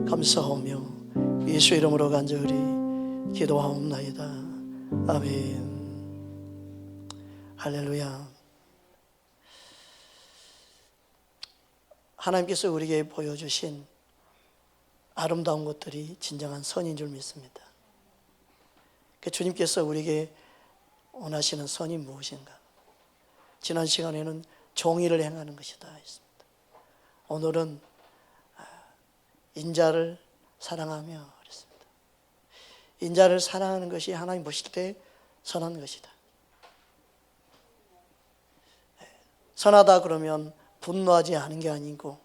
감사하며 예수 이름으로 간절히 기도하옵나이다. 아멘. 할렐루야. 하나님께서 우리에게 보여주신 아름다운 것들이 진정한 선인 줄 믿습니다. 주님께서 우리에게 원하시는 선이 무엇인가? 지난 시간에는 정의를 행하는 것이다 했습니다. 오늘은 인자를 사랑하며 그랬습니다. 인자를 사랑하는 것이 하나님 보실 때 선한 것이다. 선하다 그러면 분노하지 않은 게 아니고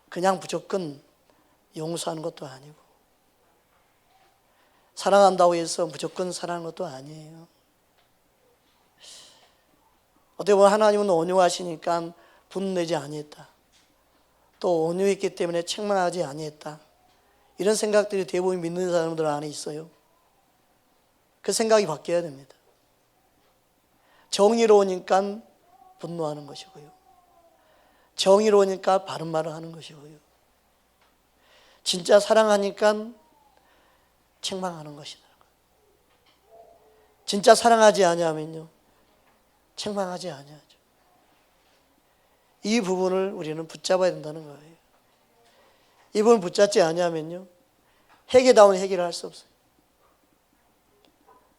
그냥 무조건 용서하는 것도 아니고 사랑한다고 해서 무조건 사랑하는 것도 아니에요. 어떻게 보면 하나님은 온유하시니까 분노하지 아니했다. 또 온유했기 때문에 책망하지 아니했다. 이런 생각들이 대부분 믿는 사람들 안에 있어요. 그 생각이 바뀌어야 됩니다. 정의로우니까 분노하는 것이고요. 정의로우니까 바른 말을 하는 것이고요. 진짜 사랑하니까 책망하는 것이다. 진짜 사랑하지 아니하면요, 책망하지 아니하죠. 이 부분을 우리는 붙잡아야 된다는 거예요. 이 부분을 붙잡지 아니하면요, 회개다운 회개를 할 수 없어요.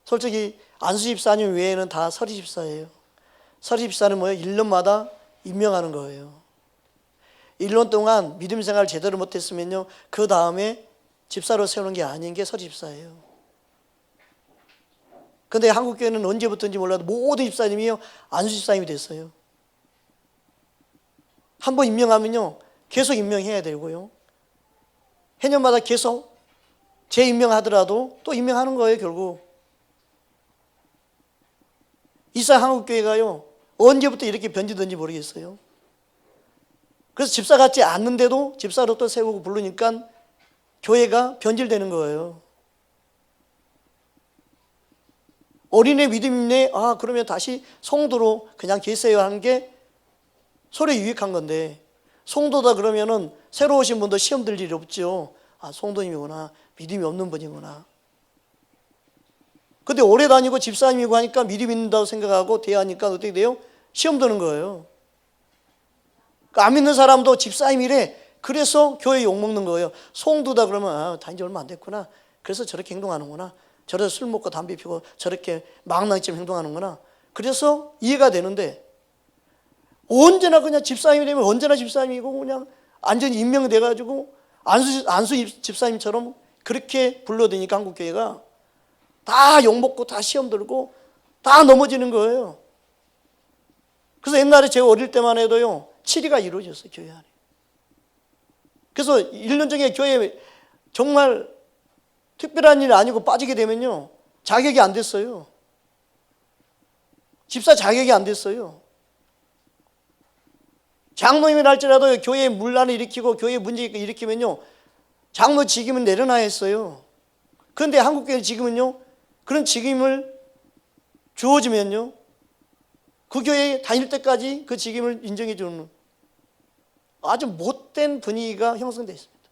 솔직히 안수 집사님 외에는 다 서리 집사예요. 서리 집사는 뭐예요? 1년마다 임명하는 거예요. 1년 동안 믿음 생활을 제대로 못했으면요, 그 다음에 집사로 세우는 게 아닌 게 서리 집사예요. 근데 한국교회는 언제부터인지 몰라도 모든 집사님이요, 안수 집사님이 됐어요. 한 번 임명하면요, 계속 임명해야 되고요. 해년마다 계속 재임명하더라도 또 임명하는 거예요, 결국. 이스라엘 한국교회가요, 언제부터 이렇게 변질된지 모르겠어요. 그래서 집사 같지 않는데도 집사로 또 세우고 부르니까 교회가 변질되는 거예요. 어린애 믿음이네, 그러면 다시 성도로 그냥 계세요 하는 게 서로 유익한 건데, 성도다 그러면은 새로 오신 분도 시험 들 일이 없죠. 성도님이구나, 믿음이 없는 분이구나. 근데 오래 다니고 집사님이고 하니까 믿음 있는다고 생각하고 대하니까 어떻게 돼요? 시험 드는 거예요. 안 믿는 사람도 집사님이래, 그래서 교회 욕먹는 거예요. 성도다 그러면 다닌 지 얼마 안 됐구나, 그래서 저렇게 행동하는구나, 저래서 술 먹고 담배 피우고 저렇게 망나니처럼 행동하는구나, 그래서 이해가 되는데, 언제나 그냥 집사님이 되면 언제나 집사님이고 그냥 완전히 임명돼가지고 안수 집사님처럼 그렇게 불러대니까 한국교회가 다 욕먹고 다 시험 들고 다 넘어지는 거예요. 그래서 옛날에 제가 어릴 때만 해도요, 치리가 이루어졌어요, 교회 안에. 그래서 1년 전에 교회에 정말 특별한 일 아니고 빠지게 되면요, 자격이 안 됐어요. 집사 자격이 안 됐어요. 장로님이라 할지라도 교회에 문란을 일으키고 교회에 문제 일으키면요, 장로 직임은 내려놔야 했어요. 그런데 한국교회 지금은요, 그런 직임을 주어지면요, 그 교회에 다닐 때까지 그 직임을 인정해 주는 아주 못된 분위기가 형성되어 있습니다.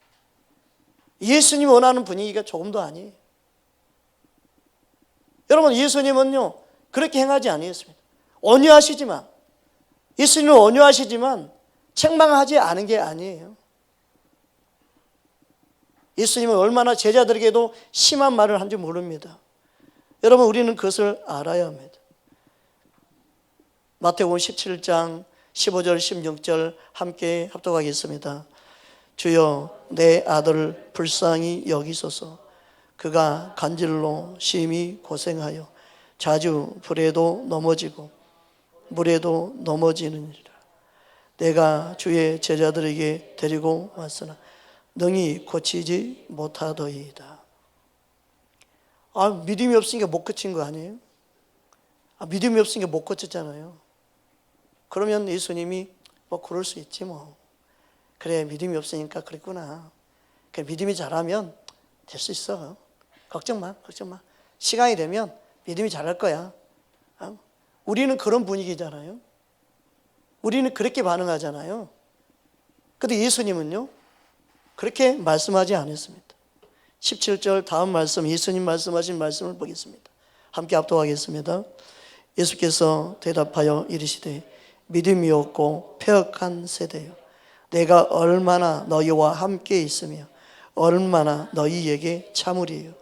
예수님이 원하는 분위기가 조금도 아니에요. 여러분, 예수님은요, 그렇게 행하지 아니했습니다. 온유하시지만, 예수님은 온유하시지만 책망하지 않은 게 아니에요. 예수님은 얼마나 제자들에게도 심한 말을 한지 모릅니다. 여러분, 우리는 그것을 알아야 합니다. 마태복음 17장 15절 16절 함께 합독하겠습니다. 주여, 내 아들을 불쌍히 여기소서. 그가 간질로 심히 고생하여 자주 불에도 넘어지고 물에도 넘어지느니라. 내가 주의 제자들에게 데리고 왔으나 능히 고치지 못하더이다. 믿음이 없으니까 못 고친 거 아니에요? 믿음이 없으니까 못 고쳤잖아요. 그러면 예수님이 그럴 수 있지 뭐. 그래, 믿음이 없으니까 그랬구나. 그래, 믿음이 잘하면 될 수 있어. 걱정 마. 시간이 되면 믿음이 잘할 거야. 우리는 그런 분위기잖아요. 우리는 그렇게 반응하잖아요. 근데 예수님은요, 그렇게 말씀하지 않았습니다. 17절 다음 말씀, 예수님 말씀하신 말씀을 보겠습니다. 함께 합독하겠습니다. 예수께서 대답하여 이르시되 믿음이 없고 패역한 세대여, 내가 얼마나 너희와 함께 있으며 얼마나 너희에게 참으리요.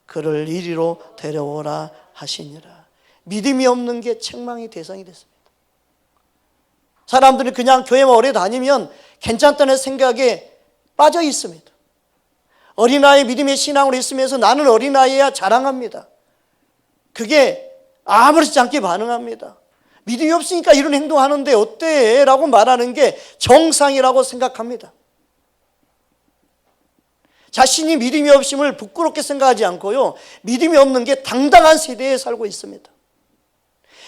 그를 이리로 데려오라 하시니라. 믿음이 없는 게 책망의 대상이 됐습니다. 사람들이 그냥 교회만 오래 다니면 괜찮다는 생각에 빠져 있습니다. 어린아이 믿음의 신앙으로 있으면서 나는 어린아이야 자랑합니다. 그게 아무렇지 않게 반응합니다. 믿음이 없으니까 이런 행동하는데 어때? 라고 말하는 게 정상이라고 생각합니다. 자신이 믿음이 없음을 부끄럽게 생각하지 않고요, 믿음이 없는 게 당당한 세대에 살고 있습니다.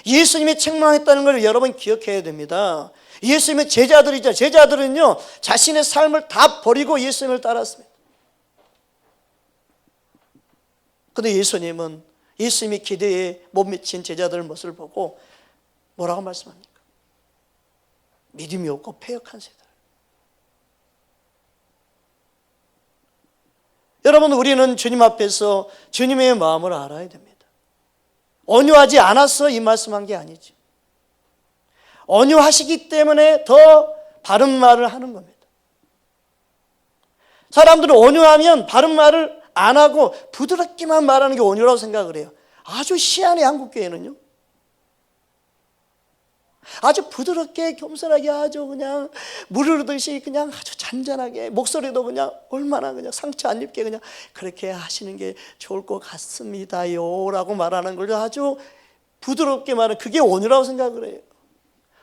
예수님이 책망했다는 걸 여러분 기억해야 됩니다. 예수님의 제자들이죠. 제자들은요, 자신의 삶을 다 버리고 예수님을 따랐습니다. 그런데 예수님은 예수님의 기대에 못 미친 제자들의 모습을 보고 뭐라고 말씀합니까? 믿음이 없고 패역한 세대. 여러분, 우리는 주님 앞에서 주님의 마음을 알아야 됩니다. 온유하지 않아서 이 말씀한 게 아니죠. 온유하시기 때문에 더 바른 말을 하는 겁니다. 사람들은 온유하면 바른 말을 안 하고 부드럽게만 말하는 게 온유라고 생각을 해요. 아주 희한해, 한국교회는요. 아주 부드럽게 겸손하게 아주 그냥 물 흐르듯이 그냥 아주 잔잔하게, 목소리도 그냥 얼마나 그냥 상처 안 입게 그냥 그렇게 하시는 게 좋을 것 같습니다요 라고 말하는 걸 아주 부드럽게 말하는, 그게 온유라고 생각을 해요.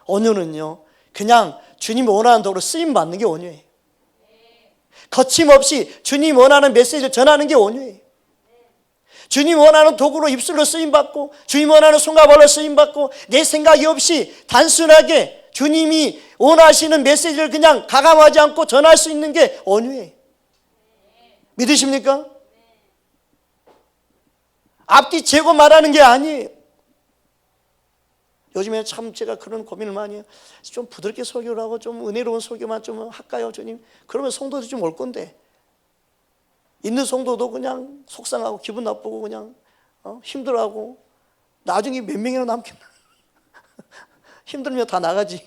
온유는요, 그냥 주님이 원하는 도로 쓰임 받는 게 온유예요. 거침없이 주님이 원하는 메시지를 전하는 게 온유예요. 주님 원하는 도구로 입술로 쓰임받고, 주님 원하는 손과 발로 쓰임받고, 내 생각이 없이 단순하게 주님이 원하시는 메시지를 그냥 가감하지 않고 전할 수 있는 게 온유예요. 믿으십니까? 앞뒤 재고 말하는 게 아니에요. 요즘에 참 제가 그런 고민을 많이 해요. 좀 부드럽게 설교를 하고 좀 은혜로운 설교만 좀 할까요, 주님? 그러면 성도들이 좀 올 건데, 있는 성도도 그냥 속상하고 기분 나쁘고 그냥 힘들어하고 나중에 몇 명이나 남겠나? 힘들면 다 나가지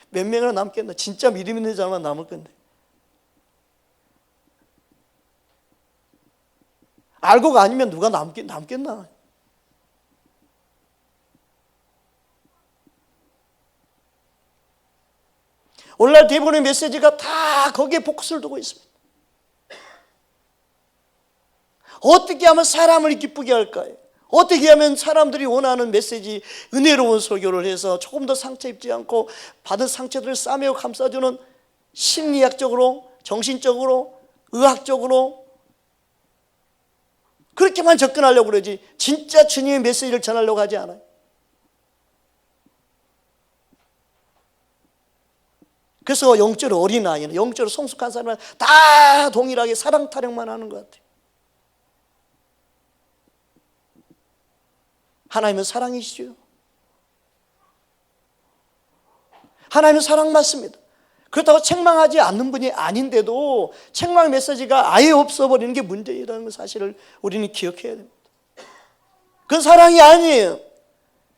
몇 명이나 남겠나? 진짜 믿음 있는 자만 남을 건데. 알고가 아니면 누가 남겠나? 오늘날 대부분의 메시지가 다 거기에 포커스를 두고 있습니다. 어떻게 하면 사람을 기쁘게 할까요? 어떻게 하면 사람들이 원하는 메시지, 은혜로운 설교를 해서 조금 더 상처 입지 않고 받은 상처들을 싸매고 감싸주는, 심리학적으로, 정신적으로, 의학적으로 그렇게만 접근하려고 그러지 진짜 주님의 메시지를 전하려고 하지 않아요. 그래서 영적으로 어린아이는, 영적으로 성숙한 사람은 다 동일하게 사랑 타령만 하는 것 같아요. 하나님은 사랑이시죠. 하나님은 사랑 맞습니다. 그렇다고 책망하지 않는 분이 아닌데도 책망 메시지가 아예 없어버리는 게 문제라는 사실을 우리는 기억해야 됩니다. 그건 사랑이 아니에요.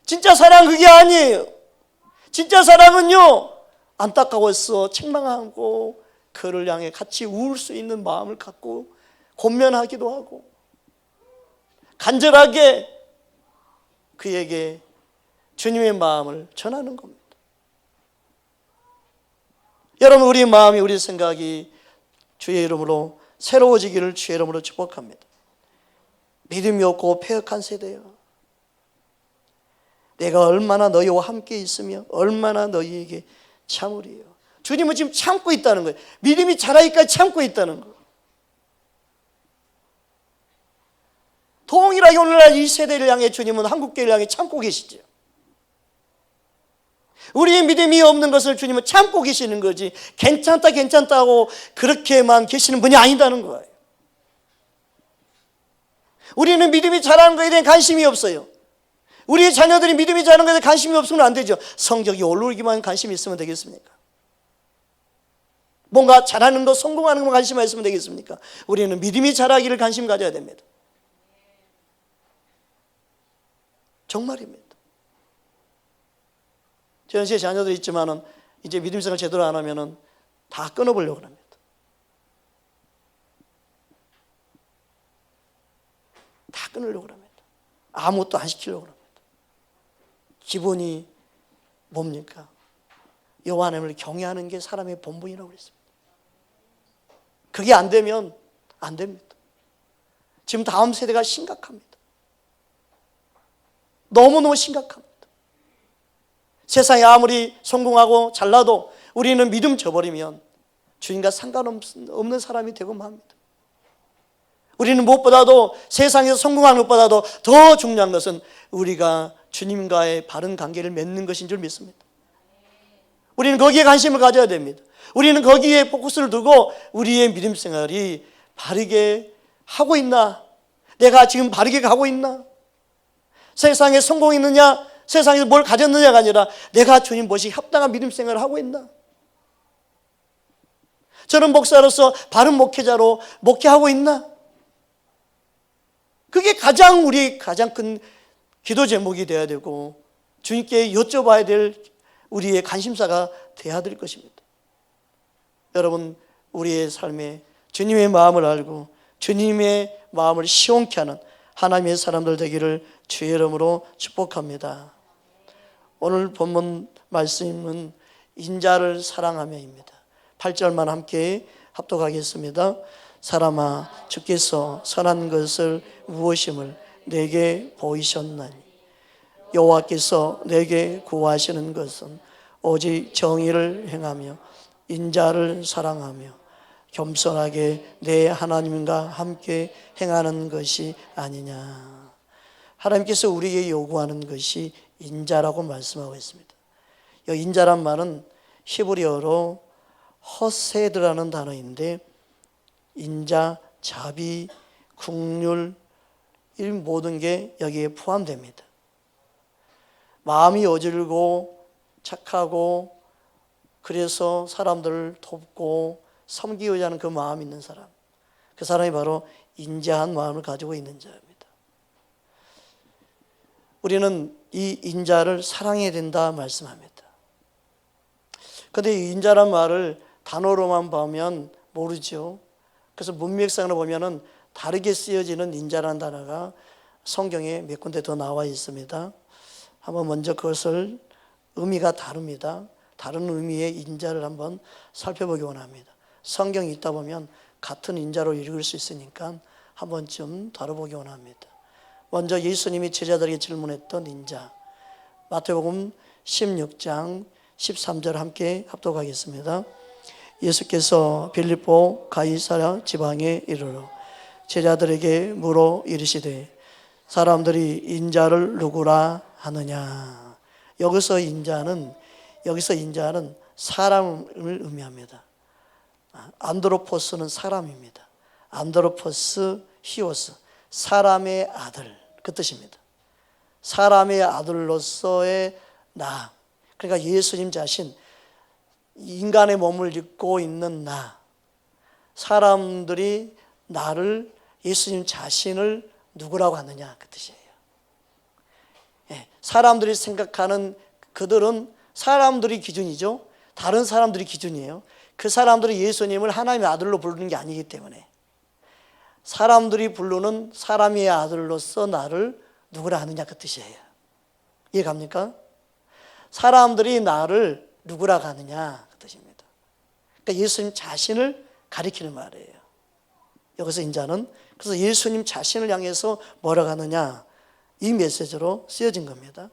진짜 사랑 그게 아니에요. 진짜 사랑은요, 안타까워서 책망하고 그를 향해 같이 울 수 있는 마음을 갖고 권면하기도 하고 간절하게 그에게 주님의 마음을 전하는 겁니다. 여러분, 우리 마음이, 우리 생각이 주의 이름으로 새로워지기를 주의 이름으로 축복합니다. 믿음이 없고 패역한 세대요, 내가 얼마나 너희와 함께 있으며 얼마나 너희에게 참으리요. 주님은 지금 참고 있다는 거예요. 믿음이 자라기까지 참고 있다는 거예요. 동일하게 오늘날 이 세대를 향해 주님은 한국교회를 향해 참고 계시죠. 우리의 믿음이 없는 것을 주님은 참고 계시는 거지, 괜찮다 괜찮다고 그렇게만 계시는 분이 아니다는 거예요. 우리는 믿음이 자라는 것에 대한 관심이 없어요. 우리의 자녀들이 믿음이 자라는 것에 관심이 없으면 안 되죠. 성적이 오르기만 관심이 있으면 되겠습니까? 뭔가 잘하는 것, 성공하는 것만 관심만 있으면 되겠습니까? 우리는 믿음이 자라기를 관심 가져야 됩니다. 정말입니다. 저 연시에 자녀들이 있지만은 이제 믿음 생활 제대로 안 하면은 다 끊어보려고 합니다. 다 끊으려고 합니다. 아무것도 안 시키려고 합니다. 기본이 뭡니까? 여호와 하나님을 경외하는 게 사람의 본분이라고 그랬습니다. 그게 안 되면 안 됩니다. 지금 다음 세대가 심각합니다. 너무너무 심각합니다. 세상에 아무리 성공하고 잘나도 우리는 믿음 저버리면 주님과 상관없는 사람이 되고 맙니다. 우리는 무엇보다도 세상에서 성공하는 것보다도 더 중요한 것은 우리가 주님과의 바른 관계를 맺는 것인 줄 믿습니다. 우리는 거기에 관심을 가져야 됩니다. 우리는 거기에 포커스를 두고 우리의 믿음 생활이 바르게 하고 있나? 내가 지금 바르게 가고 있나? 세상에 성공했느냐? 세상에서 뭘 가졌느냐가 아니라 내가 주님 모시기 합당한 믿음 생활을 하고 있나? 저는 목사로서 바른 목회자로 목회하고 있나? 그게 우리 가장 큰 기도 제목이 되어야 되고 주님께 여쭤봐야 될 우리의 관심사가 되어야 될 것입니다. 여러분, 우리의 삶에 주님의 마음을 알고 주님의 마음을 시원케 하는 하나님의 사람들 되기를 주의 이름으로 축복합니다. 오늘 본문 말씀은 인자를 사랑하며입니다. 8절만 함께 합독하겠습니다. 사람아, 주께서 선한 것을 무엇임을 내게 보이셨나니 여호와께서 내게 구하시는 것은 오직 정의를 행하며 인자를 사랑하며 겸손하게 내 하나님과 함께 행하는 것이 아니냐. 하나님께서 우리에게 요구하는 것이 인자라고 말씀하고 있습니다. 이 인자란 말은 히브리어로 허세드라는 단어인데 인자, 자비, 국률 이 모든 게 여기에 포함됩니다. 마음이 어질고 착하고 그래서 사람들을 돕고 섬기고자 하는 그 마음이 있는 사람, 그 사람이 바로 인자한 마음을 가지고 있는 자입니다. 우리는 이 인자를 사랑해야 된다 말씀합니다. 그런데 이 인자란 말을 단어로만 보면 모르죠. 그래서 문맥상으로 보면은 다르게 쓰여지는 인자라는 단어가 성경에 몇 군데 더 나와 있습니다. 한번 먼저 그것을 의미가 다릅니다. 다른 의미의 인자를 한번 살펴보기 원합니다. 성경이 있다 보면 같은 인자로 읽을 수 있으니까 한 번쯤 다뤄보기 원합니다. 먼저 예수님이 제자들에게 질문했던 인자, 마태복음 16장 13절 함께 합독하겠습니다. 예수께서 빌립보 가이사랴 지방에 이르러 제자들에게 물어 이르시되 사람들이 인자를 누구라 하느냐. 여기서 인자는 사람을 의미합니다. 안드로포스는 사람입니다. 안드로포스 히오스, 사람의 아들, 그 뜻입니다. 사람의 아들로서의 나, 그러니까 예수님 자신, 인간의 몸을 입고 있는 나, 사람들이 나를, 예수님 자신을 누구라고 하느냐, 그 뜻이에요. 사람들이 생각하는, 그들은 사람들이 기준이죠. 다른 사람들이 기준이에요. 그 사람들이 예수님을 하나님의 아들로 부르는 게 아니기 때문에 사람들이 부르는 사람의 아들로서 나를 누구라 하느냐, 그 뜻이에요. 이해갑니까? 사람들이 나를 누구라고 하느냐, 그 뜻입니다. 그러니까 예수님 자신을 가리키는 말이에요. 여기서 인자는 그래서 예수님 자신을 향해서 뭐라고 하느냐, 이 메시지로 쓰여진 겁니다.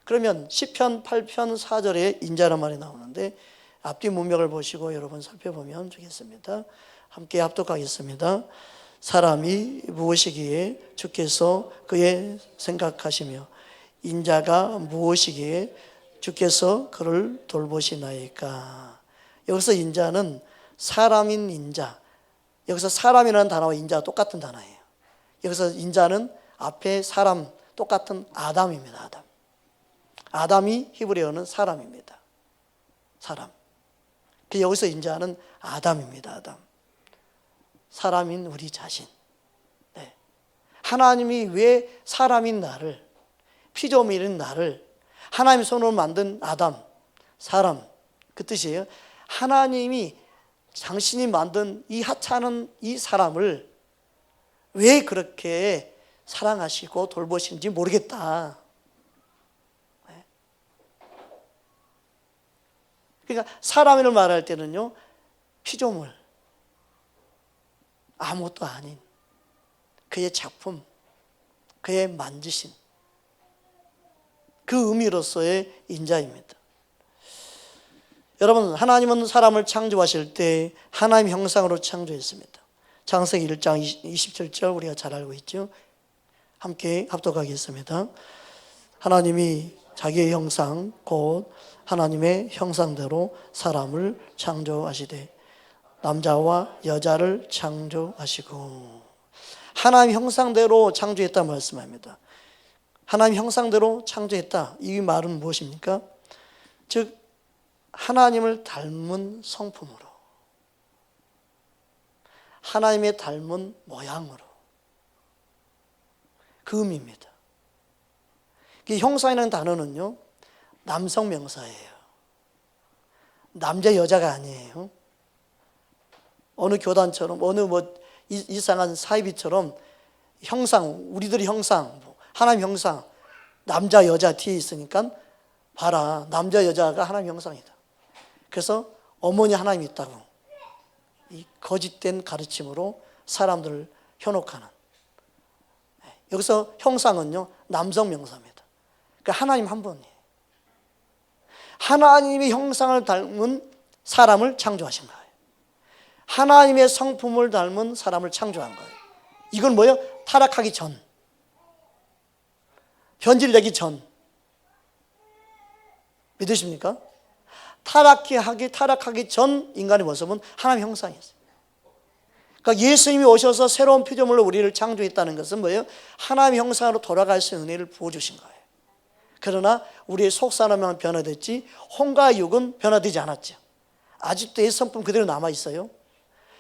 그러면 시편 8편 4절에 인자란 말이 나오는데 앞뒤 문맥을 보시고 여러분 살펴보면 좋겠습니다. 함께 합독하겠습니다. 사람이 무엇이기에 주께서 그의 생각하시며 인자가 무엇이기에 주께서 그를 돌보시나이까. 여기서 인자는 사람인 인자, 여기서 사람이라는 단어와 인자가 똑같은 단어예요. 여기서 인자는 앞에 사람 똑같은 아담입니다. 아담. 아담이 히브리어는 사람입니다. 사람. 그 여기서 인자는 아담입니다. 아담. 사람인 우리 자신. 네. 하나님이 왜 사람인 나를, 피조물인 나를 하나님 손으로 만든 아담, 사람, 그 뜻이에요. 하나님이 당신이 만든 이 하찮은 이 사람을 왜 그렇게 사랑하시고 돌보시는지 모르겠다. 그러니까 사람을 말할 때는요, 피조물, 아무것도 아닌 그의 작품, 그의 만드신 그 의미로서의 인자입니다. 여러분, 하나님은 사람을 창조하실 때 하나님 형상으로 창조했습니다. 창세기 1장 27절 우리가 잘 알고 있죠. 함께 합독하겠습니다. 하나님이 자기의 형상 곧 하나님의 형상대로 사람을 창조하시되 남자와 여자를 창조하시고, 하나님 형상대로 창조했다 말씀합니다. 하나님 형상대로 창조했다, 이 말은 무엇입니까? 즉 하나님을 닮은 성품으로, 하나님의 닮은 모양으로, 그 의미입니다. 이 형상이라는 단어는요, 남성 명사예요. 남자 여자가 아니에요. 어느 교단처럼, 어느 이상한 사이비처럼 형상, 우리들의 형상, 하나님 형상, 남자 여자 뒤에 있으니까 봐라, 남자 여자가 하나님 형상이다. 그래서 어머니 하나님이 있다고, 이 거짓된 가르침으로 사람들을 현혹하는. 여기서 형상은요, 남성 명사입니다. 그러니까 하나님 한 분이에요. 하나님의 형상을 닮은 사람을 창조하신 거예요. 하나님의 성품을 닮은 사람을 창조한 거예요. 이건 뭐예요? 타락하기 전, 변질되기 전. 믿으십니까? 타락하기 전 인간의 모습은 하나님의 형상이었어요. 그러니까 예수님이 오셔서 새로운 피조물로 우리를 창조했다는 것은 뭐예요? 하나님의 형상으로 돌아갈 수 있는 은혜를 부어주신 거예요. 그러나 우리의 속사람은 변화됐지 혼과 육은 변화되지 않았죠. 아직도 이 성품 그대로 남아있어요.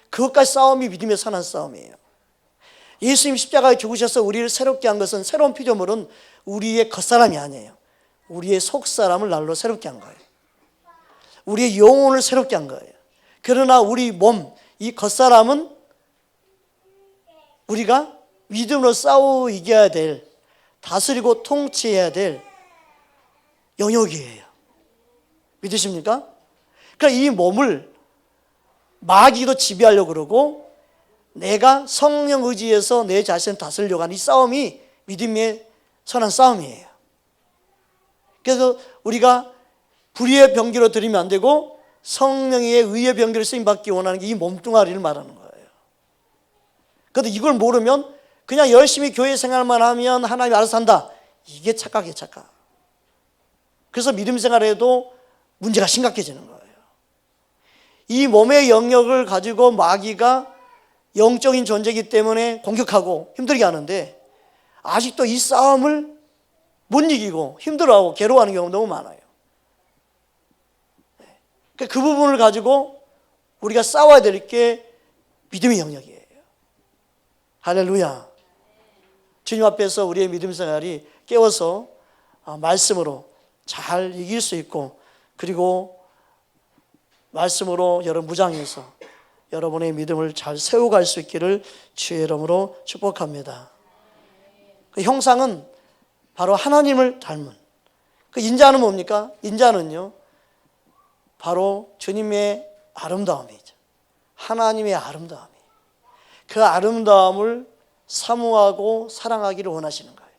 그것까지 싸움이 믿음의 선한 싸움이에요. 예수님 십자가에 죽으셔서 우리를 새롭게 한 것은, 새로운 피조물은 우리의 겉사람이 아니에요. 우리의 속사람을 날로 새롭게 한 거예요. 우리의 영혼을 새롭게 한 거예요. 그러나 우리 몸, 이 겉사람은 우리가 믿음으로 싸워 이겨야 될, 다스리고 통치해야 될 영역이에요. 믿으십니까? 그러니까 이 몸을 마귀도 지배하려고 그러고 내가 성령 의지에서 내 자신을 다스리려고 하는 이 싸움이 믿음의 선한 싸움이에요. 그래서 우리가 불의의 병기로 들이면 안 되고 성령의 의의 병기를 쓰임받기 원하는 게 이 몸뚱아리를 말하는 거예요. 그런데 이걸 모르면 그냥 열심히 교회 생활만 하면 하나님이 알아서 한다, 이게 착각이에요. 착각. 그래서 믿음 생활에도 문제가 심각해지는 거예요. 이 몸의 영역을 가지고 마귀가 영적인 존재이기 때문에 공격하고 힘들게 하는데 아직도 이 싸움을 못 이기고 힘들어하고 괴로워하는 경우가 너무 많아요. 그 부분을 가지고 우리가 싸워야 될 게 믿음의 영역이에요. 할렐루야. 주님 앞에서 우리의 믿음 생활이 깨워서 말씀으로 잘 이길 수 있고, 그리고 말씀으로 여러분 무장해서 여러분의 믿음을 잘 세워갈 수 있기를 주의 이름으로 축복합니다. 그 형상은 바로 하나님을 닮은, 그 인자는 뭡니까? 인자는요, 바로 주님의 아름다움이죠. 하나님의 아름다움이, 그 아름다움을 사모하고 사랑하기를 원하시는 거예요.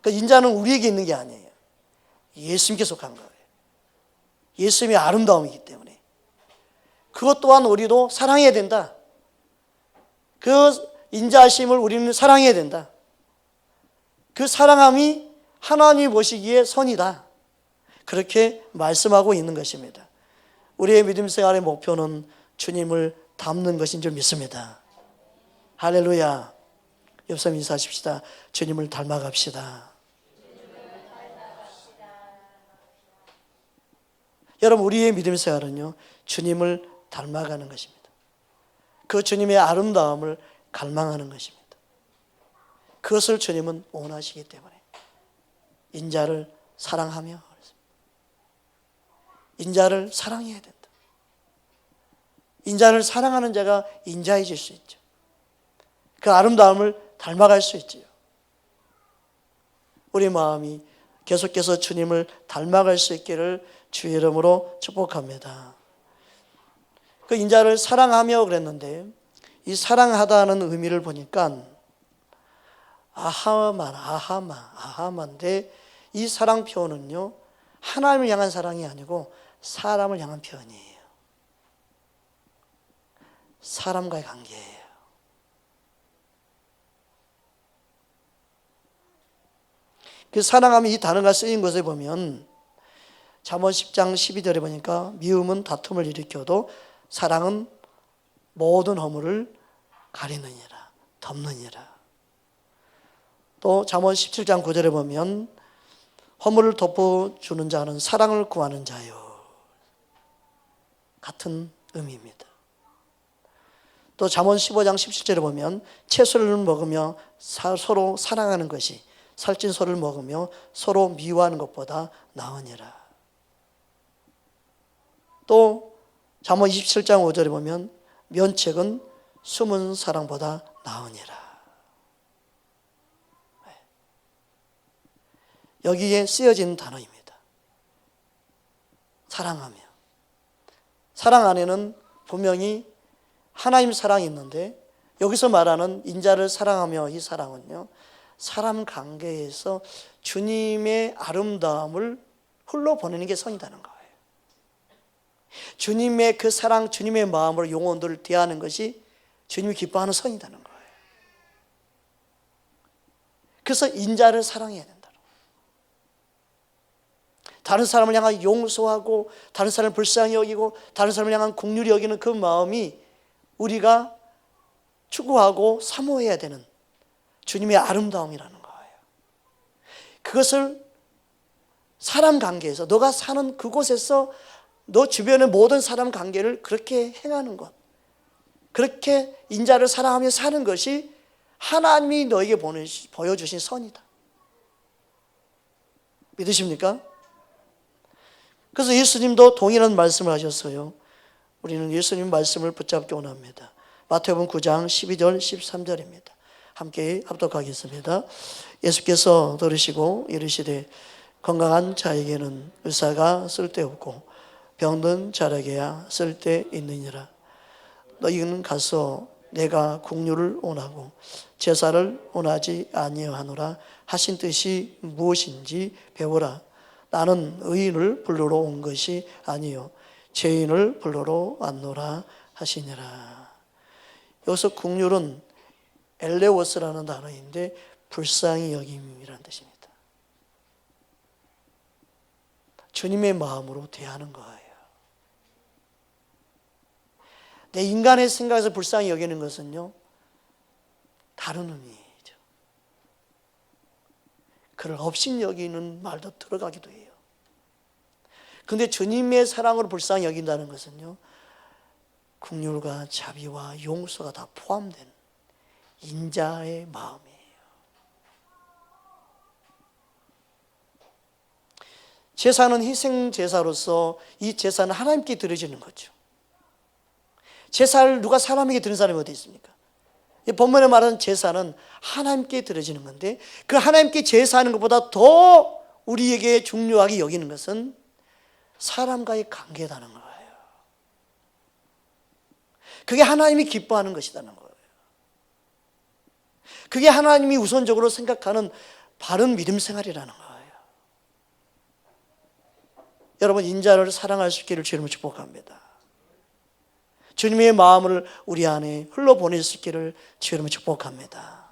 그 인자는 우리에게 있는 게 아니에요. 예수님께 속한 거예요. 예수님의 아름다움이기 때문에 그것 또한 우리도 사랑해야 된다. 그 인자하심을 우리는 사랑해야 된다. 그 사랑함이 하나님이 보시기에 선이다. 그렇게 말씀하고 있는 것입니다. 우리의 믿음 생활의 목표는 주님을 닮는 것인 줄 믿습니다. 할렐루야. 옆 사람 인사하십시다. 주님을 닮아갑시다. 여러분, 우리의 믿음 생활은요, 주님을 닮아가는 것입니다. 그 주님의 아름다움을 갈망하는 것입니다. 그것을 주님은 원하시기 때문에 인자를 사랑하며, 인자를 사랑해야 된다. 인자를 사랑하는 자가 인자해질 수 있죠. 그 아름다움을 닮아갈 수 있지요. 우리 마음이 계속해서 주님을 닮아갈 수 있기를 주의 이름으로 축복합니다. 그 인자를 사랑하며 그랬는데, 이 사랑하다는 의미를 보니까 아하마인데, 이 사랑 표현은요, 하나님을 향한 사랑이 아니고 사람을 향한 표현이에요. 사람과의 관계예요. 그 사랑하면 이 단어가 쓰인 것에 보면 잠언 10장 12절에 보니까 미움은 다툼을 일으켜도 사랑은 모든 허물을 가리느니라, 덮느니라. 또 잠언 17장 9절에 보면 허물을 덮어주는 자는 사랑을 구하는 자요. 같은 의미입니다. 또 잠언 15장 17절에 보면 채소를 먹으며 서로 사랑하는 것이 살찐 소를 먹으며 서로 미워하는 것보다 나으니라. 또 잠언 27장 5절에 보면 면책은 숨은 사랑보다 나으니라. 여기에 쓰여진 단어입니다. 사랑하며. 사랑 안에는 분명히 하나님 사랑이 있는데, 여기서 말하는 인자를 사랑하며, 이 사랑은요, 사람 관계에서 주님의 아름다움을 흘러보내는 게 선이라는 거예요. 주님의 그 사랑, 주님의 마음으로 영혼들을 대하는 것이 주님이 기뻐하는 선이라는 거예요. 그래서 인자를 사랑해야 된다. 다른 사람을 향한 용서하고, 다른 사람을 불쌍히 여기고, 다른 사람을 향한 긍휼히 여기는 그 마음이 우리가 추구하고 사모해야 되는 주님의 아름다움이라는 거예요. 그것을 사람 관계에서, 너가 사는 그곳에서 너 주변의 모든 사람 관계를 그렇게 행하는 것, 그렇게 인자를 사랑하며 사는 것이 하나님이 너에게 보여주신 선이다. 믿으십니까? 그래서 예수님도 동일한 말씀을 하셨어요. 우리는 예수님 말씀을 붙잡기 원합니다. 마태복음 9장 12절 13절입니다. 함께 합독하겠습니다. 예수께서 들으시고 이르시되 건강한 자에게는 의사가 쓸데없고 병든 자에게야 쓸데있느니라. 너희는 가서 내가 긍휼을 원하고 제사를 원하지 아니하노라 하신 뜻이 무엇인지 배우라. 나는 의인을 부르러 온 것이 아니요 죄인을 부르러 왔노라 하시니라. 여기서 긍휼은 엘레오스라는 단어인데 불쌍히 여김이라는 뜻입니다. 주님의 마음으로 대하는 거예요. 내 인간의 생각에서 불쌍히 여기는 것은요, 다른 의미죠. 그를 업신 여기는 말도 들어가기도 해요. 그런데 주님의 사랑으로 불쌍히 여긴다는 것은요, 긍휼과 자비와 용서가 다 포함된 인자의 마음이에요. 제사는 희생 제사로서 이 제사는 하나님께 드려지는 거죠. 제사를 누가 사람에게 드리는 사람이 어디 있습니까? 본문에 말하는 제사는 하나님께 드려지는 건데, 그 하나님께 제사하는 것보다 더 우리에게 중요하게 여기는 것은 사람과의 관계라는 거예요. 그게 하나님이 기뻐하는 것이라는 거예요. 그게 하나님이 우선적으로 생각하는 바른 믿음 생활이라는 거예요. 여러분, 인자를 사랑할 수 있기를 주님을 축복합니다. 주님의 마음을 우리 안에 흘러보낼 수 있기를 주님을 축복합니다.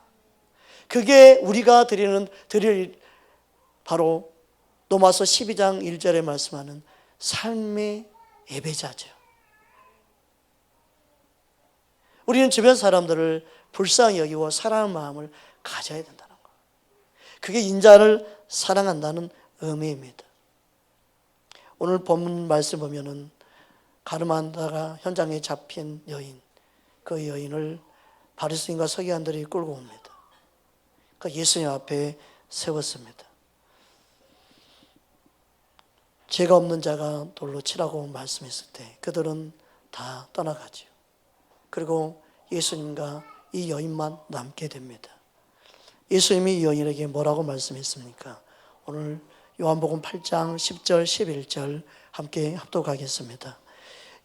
그게 우리가 드릴 바로 로마서 12장 1절에 말씀하는 삶의 예배자죠. 우리는 주변 사람들을 불쌍히 여기고 사랑하는 마음을 가져야 된다는 것. 그게 인자를 사랑한다는 의미입니다. 오늘 본문 말씀 보면은 가늠하다가 현장에 잡힌 여인, 그 여인을 바리새인과 서기관들이 끌고 옵니다. 그러니까 예수님 앞에 세웠습니다. 죄가 없는 자가 돌로 치라고 말씀했을 때 그들은 다 떠나가지요. 그리고 예수님과 이 여인만 남게 됩니다. 예수님이 이 여인에게 뭐라고 말씀했습니까? 오늘 요한복음 8장 10절 11절 함께 합독하겠습니다.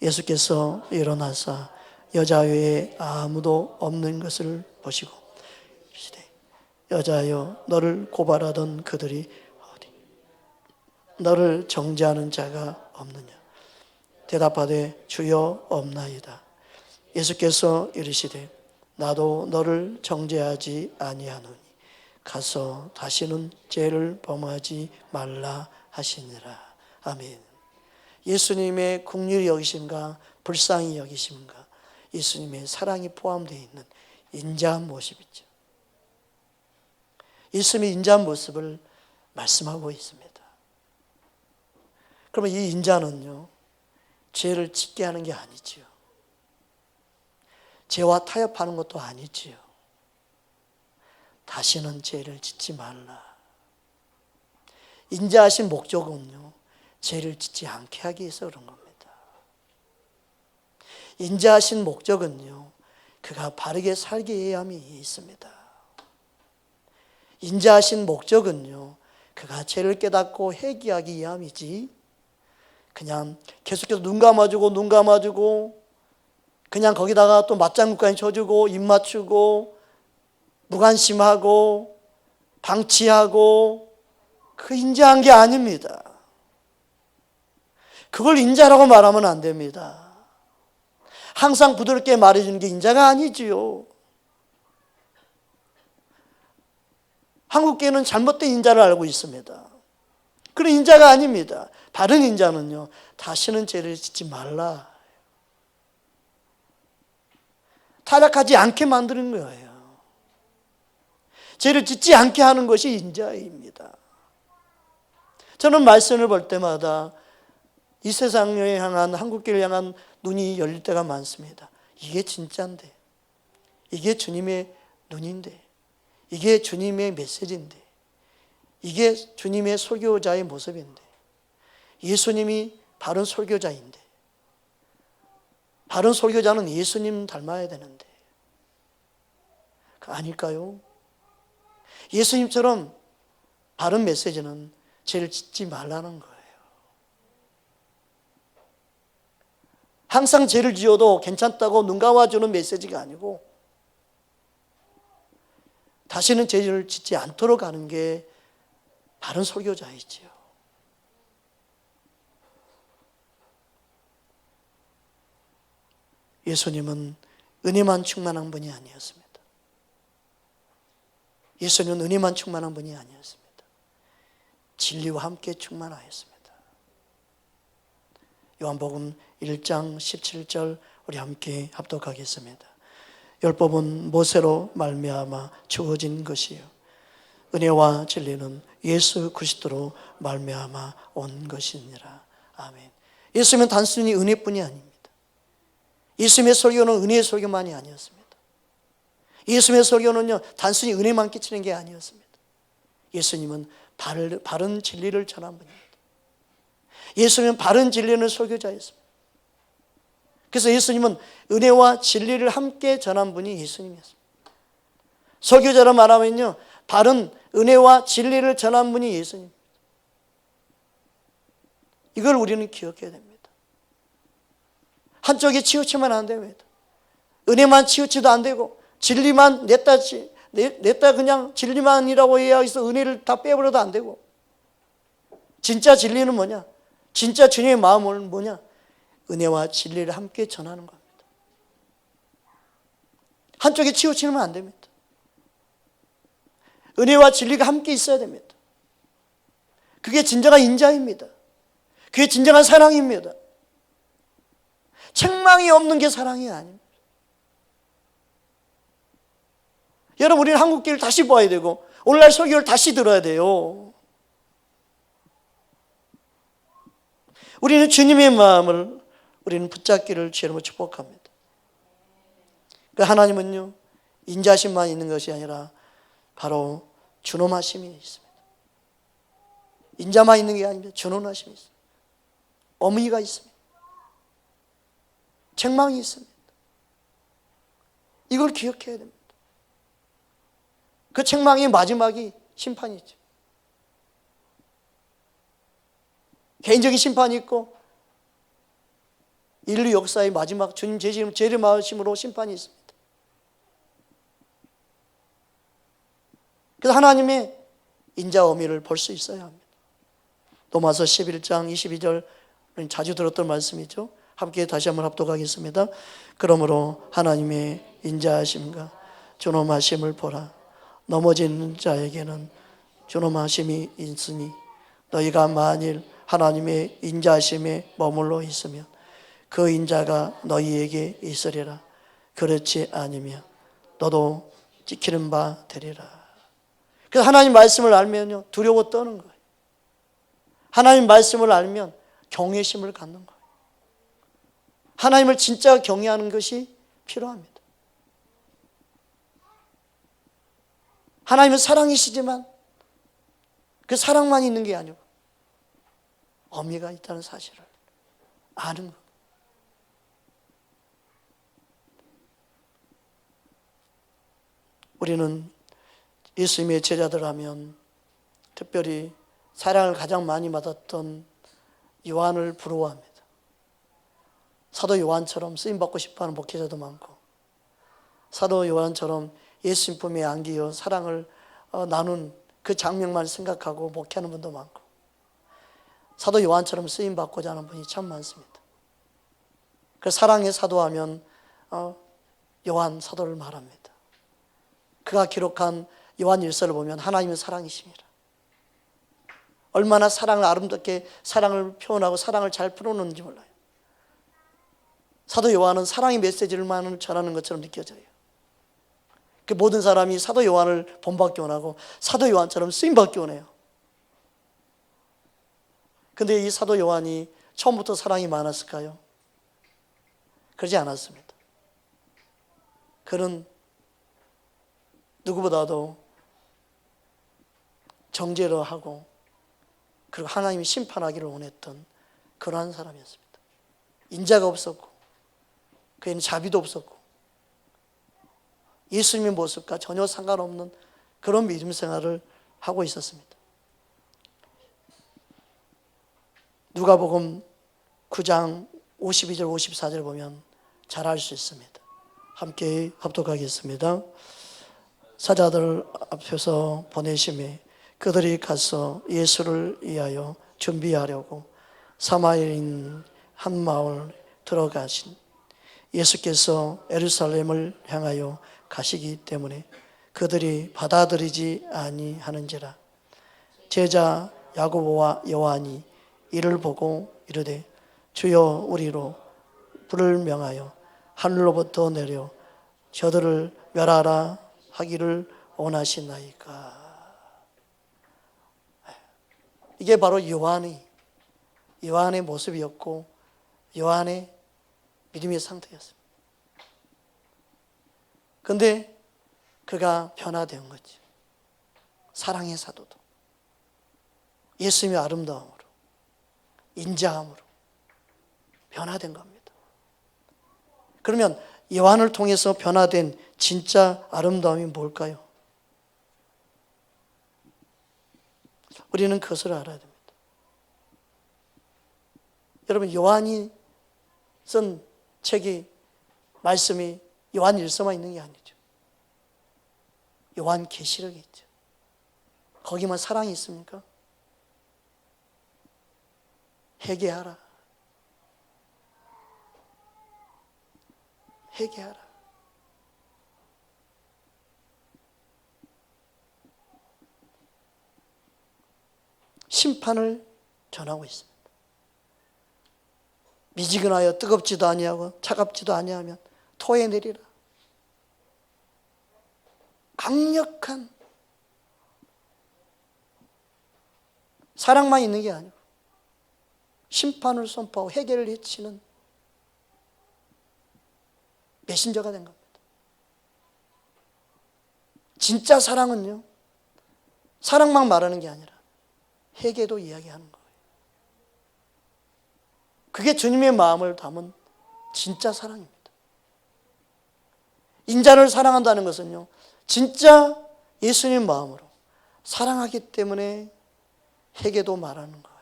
예수께서 일어나사 여자 외에 아무도 없는 것을 보시고 여자여 너를 고발하던 그들이 어디 너를 정죄하는 자가 없느냐? 대답하되 주여 없나이다. 예수께서 이르시되 나도 너를 정죄하지 아니하노니 가서 다시는 죄를 범하지 말라 하시니라. 아멘. 예수님의 긍휼히 여기심과 불쌍히 여기심과 예수님의 사랑이 포함되어 있는 인자한 모습이죠. 예수님의 인자한 모습을 말씀하고 있습니다. 그러면 이 인자는요, 죄를 짓게 하는 게 아니지요. 죄와 타협하는 것도 아니지요. 다시는 죄를 짓지 말라. 인자하신 목적은요, 죄를 짓지 않게 하기 위해서 그런 겁니다. 인자하신 목적은요, 그가 바르게 살게 해야 함이 있습니다. 인자하신 목적은요, 그가 죄를 깨닫고 회개하기 위함이지 그냥 계속해서 눈 감아주고 그냥 거기다가 또 맞장구까지 쳐주고 입 맞추고 무관심하고 방치하고 그 인자한 게 아닙니다. 그걸 인자라고 말하면 안 됩니다. 항상 부드럽게 말해주는 게 인자가 아니지요. 한국교회는 잘못된 인자를 알고 있습니다. 그런 인자가 아닙니다. 바른 인자는요, 다시는 죄를 짓지 말라. 타락하지 않게 만드는 거예요. 죄를 짓지 않게 하는 것이 인자입니다. 저는 말씀을 볼 때마다 이 세상을 향한, 한국교회를 향한 눈이 열릴 때가 많습니다. 이게 진짜인데, 이게 주님의 눈인데, 이게 주님의 메시지인데, 이게 주님의 설교자의 모습인데, 예수님이 바른 설교자인데, 바른 설교자는 예수님 닮아야 되는데 아닐까요? 예수님처럼 바른 메시지는 죄를 짓지 말라는 거예요. 항상 죄를 지어도 괜찮다고 눈 감아주는 메시지가 아니고 다시는 죄를 짓지 않도록 하는 게 바른 설교자이지요. 예수님은 은혜만 충만한 분이 아니었습니다. 예수님은 은혜만 충만한 분이 아니었습니다. 진리와 함께 충만하였습니다. 요한복음 1장 17절 우리 함께 합독하겠습니다. 율법은 모세로 말미암아 주어진 것이요 은혜와 진리는 예수 그리스도로 말미암아 온 것이니라. 아멘. 예수님은 단순히 은혜뿐이 아닙니다. 예수님의 설교는 은혜의 설교만이 아니었습니다. 예수님의 설교는요, 단순히 은혜만 끼치는 게 아니었습니다. 예수님은 바른 진리를 전한 분입니다. 예수님은 바른 진리는 설교자였습니다. 그래서 예수님은 은혜와 진리를 함께 전한 분이 예수님이었습니다. 설교자로 말하면요, 바른 은혜와 진리를 전한 분이 예수님입니다. 이걸 우리는 기억해야 됩니다. 한쪽에 치우치면 안 됩니다. 은혜만 치우치도 안 되고 진리만 냈다 그냥 진리만이라고 해야 해서 은혜를 다 빼버려도 안 되고, 진짜 진리는 뭐냐? 진짜 주님의 마음은 뭐냐? 은혜와 진리를 함께 전하는 겁니다. 한쪽에 치우치면 안 됩니다. 은혜와 진리가 함께 있어야 됩니다. 그게 진정한 인자입니다. 그게 진정한 사랑입니다. 책망이 없는 게 사랑이 아닙니다. 여러분, 우리는 한국교회를 다시 봐야 되고 오늘날 설교를 다시 들어야 돼요. 우리는 주님의 마음을 우리는 붙잡기를 주님으로 축복합니다. 그 하나님은요, 인자심만 있는 것이 아니라 바로 준엄하심이 있습니다. 인자만 있는 게 아닙니다. 준엄하심이 있습니다. 어미가 있습니다. 책망이 있습니다. 이걸 기억해야 됩니다. 그 책망의 마지막이 심판이죠. 개인적인 심판이 있고 인류 역사의 마지막 주님 재림하심으로 심판이 있습니다. 그래서 하나님의 인자 어미를 볼 수 있어야 합니다. 로마서 11장 22절 자주 들었던 말씀이죠. 함께 다시 한번 합독하겠습니다. 그러므로 하나님의 인자하심과 존엄하심을 보라. 넘어지는 자에게는 존엄하심이 있으니 너희가 만일 하나님의 인자하심에 머물러 있으면 그 인자가 너희에게 있으리라. 그렇지 않으면 너도 지키는 바 되리라. 그래서 하나님 말씀을 알면요, 두려워 떠는 거예요. 하나님 말씀을 알면 경외심을 갖는 거예요. 하나님을 진짜 경외하는 것이 필요합니다. 하나님은 사랑이시지만 그 사랑만 있는 게 아니고 어미가 있다는 사실을 아는 것. 우리는 예수님의 제자들 하면 특별히 사랑을 가장 많이 받았던 요한을 부러워합니다. 사도 요한처럼 쓰임받고 싶어하는 목회자도 많고, 사도 요한처럼 예수님 품에 안기어 사랑을 나눈 그 장면만 생각하고 목회하는 분도 많고, 사도 요한처럼 쓰임받고자 하는 분이 참 많습니다. 그 사랑의 사도하면 요한 사도를 말합니다. 그가 기록한 요한 일서를 보면 하나님은 사랑이십니다. 얼마나 사랑을 아름답게 사랑을 표현하고 사랑을 잘 풀어놓는지 몰라요. 사도 요한은 사랑의 메시지를만 전하는 것처럼 느껴져요. 그 모든 사람이 사도 요한을 본받기 원하고 사도 요한처럼 쓰임받기 원해요. 근데 이 사도 요한이 처음부터 사랑이 많았을까요? 그러지 않았습니다. 그는 누구보다도 정죄를 하고 그리고 하나님이 심판하기를 원했던 그러한 사람이었습니다. 인자가 없었고 그에는 자비도 없었고 예수님의 모습과 전혀 상관없는 그런 믿음 생활을 하고 있었습니다. 누가복음 9장 52절 54절 보면 잘 알 수 있습니다. 함께 합독하겠습니다. 사자들 앞에서 보내심에 그들이 가서 예수를 위하여 준비하려고 사마리아인 한 마을 들어가신 예수께서 예루살렘을 향하여 가시기 때문에 그들이 받아들이지 아니하는지라. 제자 야고보와 요한이 이를 보고 이르되 주여 우리로 불을 명하여 하늘로부터 내려 저들을 멸하라 하기를 원하시나이까. 이게 바로 요한의 모습이었고 요한의 믿음의 상태였습니다. 그런데 그가 변화된 거죠. 사랑의 사도도 예수님의 아름다움으로 인자함으로 변화된 겁니다. 그러면 요한을 통해서 변화된 진짜 아름다움이 뭘까요? 우리는 그것을 알아야 됩니다. 여러분, 요한이 쓴 책이 말씀이 요한 일서만 있는 게 아니죠. 요한 계시록이 있죠. 거기만 사랑이 있습니까? 회개하라. 회개하라. 심판을 전하고 있습니다. 미지근하여 뜨겁지도 아니하고 차갑지도 아니하면 토해내리라. 강력한 사랑만 있는 게 아니고 심판을 선포하고 회개를 외치는 메신저가 된 겁니다. 진짜 사랑은요, 사랑만 말하는 게 아니라 회개도 이야기하는 거예요. 그게 주님의 마음을 담은 진짜 사랑입니다. 인자를 사랑한다는 것은요, 진짜 예수님 마음으로 사랑하기 때문에 회개도 말하는 거예요.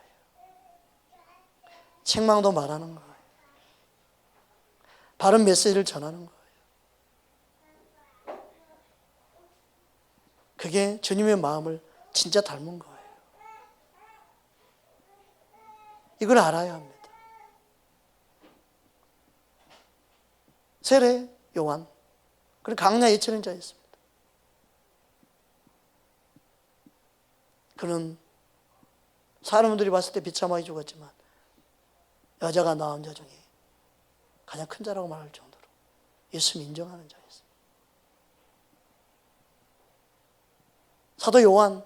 책망도 말하는 거예요. 바른 메시지를 전하는 거예요. 그게 주님의 마음을 진짜 닮은 거예요. 이걸 알아야 합니다. 세례 요한, 그리고 강야 예천인 자였습니다. 그는 사람들이 봤을 때 비참하게 죽었지만 여자가 낳은 자 중에 가장 큰 자라고 말할 정도로 예수님 인정하는 자였습니다. 사도 요한,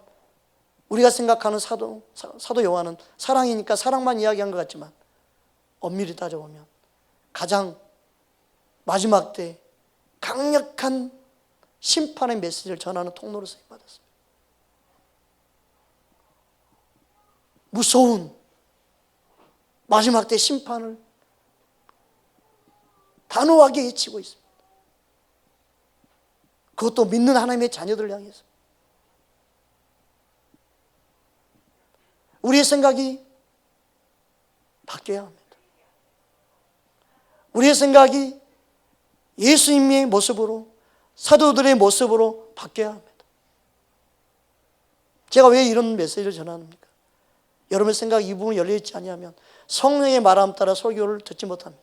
우리가 생각하는 사도 요한은 사랑이니까 사랑만 이야기한 것 같지만 엄밀히 따져보면 가장 마지막 때 강력한 심판의 메시지를 전하는 통로로 쓰임받았습니다. 무서운 마지막 때 심판을 단호하게 외치고 있습니다. 그것도 믿는 하나님의 자녀들을 향해서. 우리의 생각이 바뀌어야 합니다. 우리의 생각이 예수님의 모습으로, 사도들의 모습으로 바뀌어야 합니다. 제가 왜 이런 메시지를 전합니까? 여러분의 생각 이 부분이 열려있지 아니하면 성령의 말함 따라 설교를 듣지 못합니다.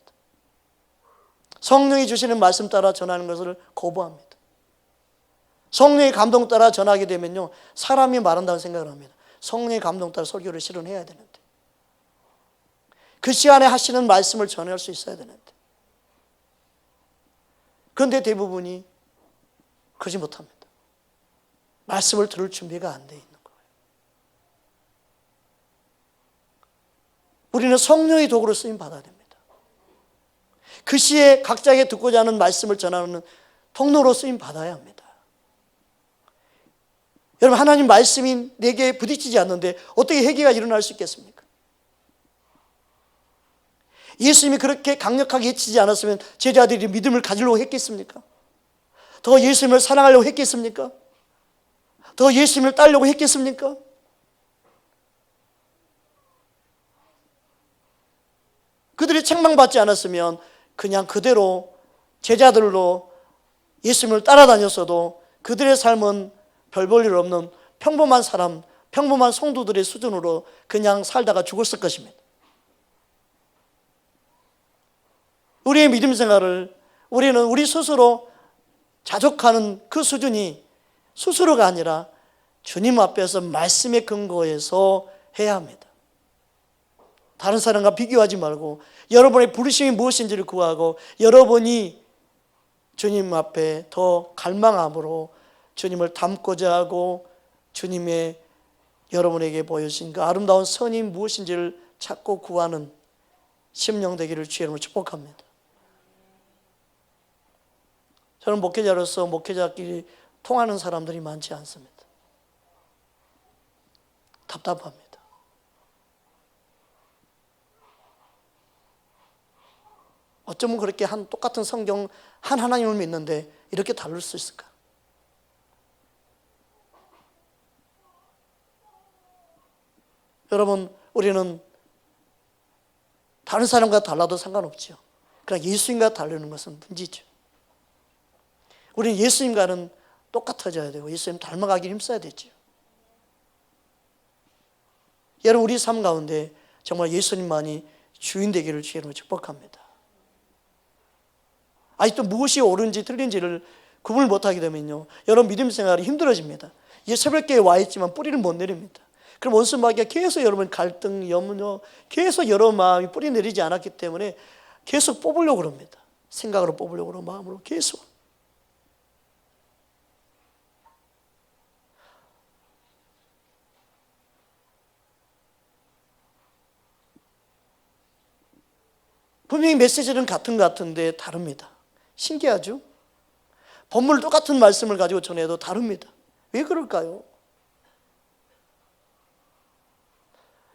성령이 주시는 말씀 따라 전하는 것을 거부합니다. 성령의 감동 따라 전하게 되면요, 사람이 말한다고 생각을 합니다. 성령의 감동 따라 설교를 실현해야 되는데, 그 시간에 하시는 말씀을 전할 수 있어야 되는데, 그런데 대부분이 그러지 못합니다. 말씀을 들을 준비가 안 돼 있는 거예요. 우리는 성령의 도구로 쓰임 받아야 됩니다. 그 시에 각자에게 듣고자 하는 말씀을 전하는 통로로 쓰임 받아야 합니다. 여러분, 하나님 말씀이 내게 부딪히지 않는데 어떻게 회개가 일어날 수 있겠습니까? 예수님이 그렇게 강력하게 외치지 않았으면 제자들이 믿음을 가지려고 했겠습니까? 더 예수님을 사랑하려고 했겠습니까? 더 예수님을 따르려고 했겠습니까? 그들이 책망받지 않았으면 그냥 그대로 제자들로 예수님을 따라다녔어도 그들의 삶은 별 볼 일 없는 평범한 사람, 평범한 성도들의 수준으로 그냥 살다가 죽었을 것입니다. 우리의 믿음 생활을 우리는 우리 스스로 자족하는 그 수준이 스스로가 아니라 주님 앞에서 말씀의 근거에서 해야 합니다. 다른 사람과 비교하지 말고 여러분의 부르심이 무엇인지를 구하고 여러분이 주님 앞에 더 갈망함으로 주님을 닮고자 하고 주님의 여러분에게 보여주신 그 아름다운 선이 무엇인지를 찾고 구하는 심령 되기를 주의 이름으로 축복합니다. 저는 목회자로서 목회자끼리 통하는 사람들이 많지 않습니다. 답답합니다. 어쩌면 그렇게 똑같은 성경 한 하나님을 믿는데 이렇게 다를 수 있을까? 여러분, 우리는 다른 사람과 달라도 상관없죠. 그러나 예수님과 다르는 것은 문제죠. 우리는 예수님과는 똑같아져야 되고 예수님 닮아가기 힘써야 되죠. 여러분, 우리 삶 가운데 정말 예수님만이 주인 되기를 주님으로 축복합니다. 아직도 무엇이 옳은지 틀린지를 구분을 못하게 되면요, 여러분 믿음 생활이 힘들어집니다. 이 새벽에 와 있지만 뿌리를 못 내립니다. 그럼 원수 마귀가 계속 여러분 갈등, 염려, 계속 여러 마음이 뿌리 내리지 않았기 때문에 계속 뽑으려고 합니다. 생각으로 뽑으려고 하고 마음으로 계속. 분명히 메시지는 같은데 다릅니다. 신기하죠? 본문을 똑같은 말씀을 가지고 전해도 다릅니다. 왜 그럴까요?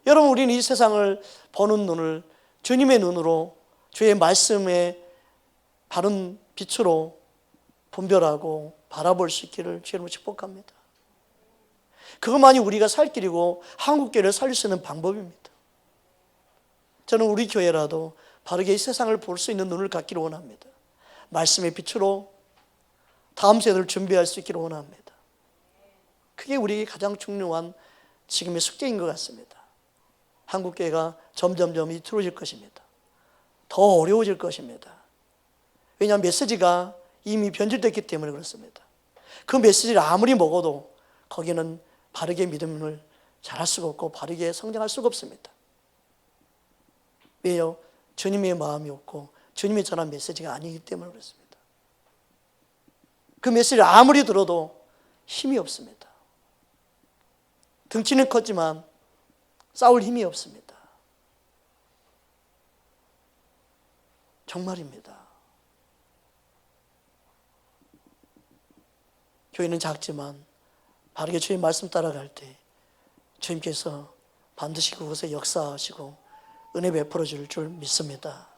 여러분, 우리는 이 세상을 보는 눈을 주님의 눈으로, 주의 말씀의 바른 빛으로 분별하고 바라볼 수 있기를 주님으로 축복합니다. 그것만이 우리가 살 길이고 한국교회를 살릴 수 있는 방법입니다. 저는 우리 교회라도 바르게 이 세상을 볼 수 있는 눈을 갖기를 원합니다. 말씀의 빛으로 다음 세대를 준비할 수 있기를 원합니다. 그게 우리에게 가장 중요한 지금의 숙제인 것 같습니다. 한국교회가 점점점 이틀어질 것입니다. 더 어려워질 것입니다. 왜냐하면 메시지가 이미 변질됐기 때문에 그렇습니다. 그 메시지를 아무리 먹어도 거기는 바르게 믿음을 잘할 수가 없고 바르게 성장할 수가 없습니다. 왜요? 주님의 마음이 없고 주님의 전한 메시지가 아니기 때문에 그렇습니다. 그 메시지를 아무리 들어도 힘이 없습니다. 등치는 컸지만 싸울 힘이 없습니다. 정말입니다. 교회는 작지만 바르게 주의 말씀 따라갈 때 주님께서 반드시 그곳에 역사하시고 은혜 베풀어 줄 줄 믿습니다.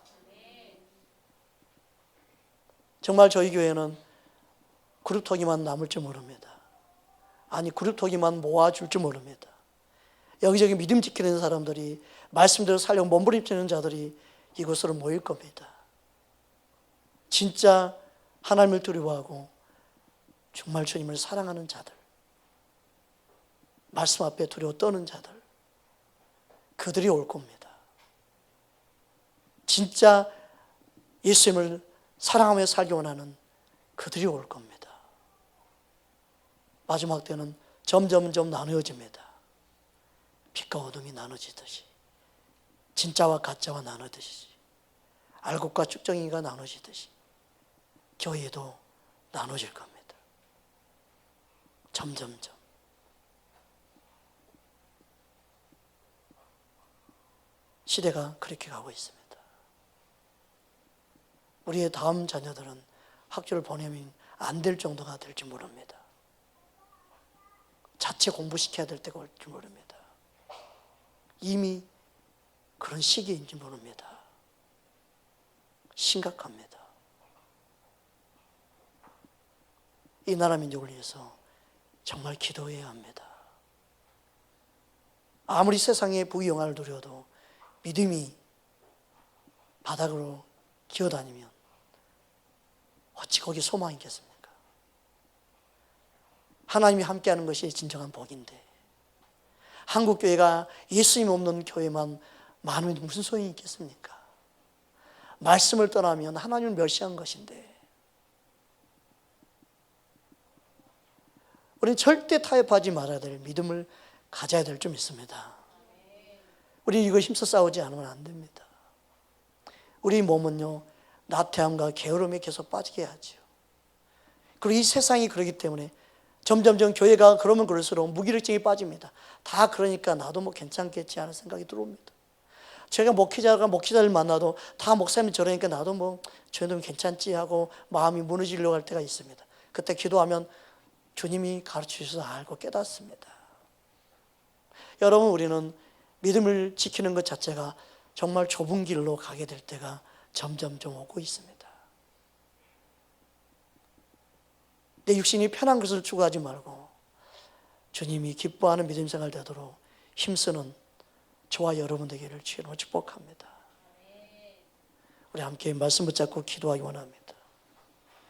정말 저희 교회는 그룹토기만 남을 줄 모릅니다. 아니, 그룹토기만 모아줄 줄 모릅니다. 여기저기 믿음 지키는 사람들이, 말씀대로 살려고 몸부림치는 자들이 이곳으로 모일 겁니다. 진짜 하나님을 두려워하고 정말 주님을 사랑하는 자들, 말씀 앞에 두려워 떠는 자들, 그들이 올 겁니다. 진짜 예수님을 사랑하며 살기 원하는 그들이 올 겁니다. 마지막 때는 점점점 나누어집니다. 빛과 어둠이 나눠지듯이, 진짜와 가짜와 나누듯이, 알곡과 쭉정이가 나눠지듯이 교회도 나눠질 겁니다. 점점점. 시대가 그렇게 가고 있습니다. 우리의 다음 자녀들은 학교를 보내면 안 될 정도가 될지 모릅니다. 자체 공부시켜야 될 때가 올지 모릅니다. 이미 그런 시기인지 모릅니다. 심각합니다. 이 나라 민족을 위해서 정말 기도해야 합니다. 아무리 세상의 부귀영화를 누려도 믿음이 바닥으로 기어다니면 어찌 거기 소망이 있겠습니까? 하나님이 함께하는 것이 진정한 복인데 한국교회가 예수님 없는 교회만 많으면 무슨 소용이 있겠습니까? 말씀을 떠나면 하나님을 멸시한 것인데 우리는 절대 타협하지 말아야 될 믿음을 가져야 될 줄 믿습니다. 우리 이거 힘써 싸우지 않으면 안 됩니다. 우리 몸은요, 나태함과 게으름에 계속 빠지게 하죠. 그리고 이 세상이 그러기 때문에 점점점 교회가 그러면 그럴수록 무기력증이 빠집니다. 다 그러니까 나도 뭐 괜찮겠지 하는 생각이 들어옵니다. 제가 목회자를 만나도 다 목사님이 저러니까 나도 뭐 저놈 괜찮지 하고 마음이 무너지려고 할 때가 있습니다. 그때 기도하면 주님이 가르쳐 주셔서 알고 깨닫습니다. 여러분, 우리는 믿음을 지키는 것 자체가 정말 좁은 길로 가게 될 때가 점점점 오고 있습니다. 내 육신이 편한 것을 추구하지 말고 주님이 기뻐하는 믿음 생활 되도록 힘쓰는 저와 여러분 되기를 주님으로 축복합니다. 우리 함께 말씀 붙잡고 기도하기 원합니다.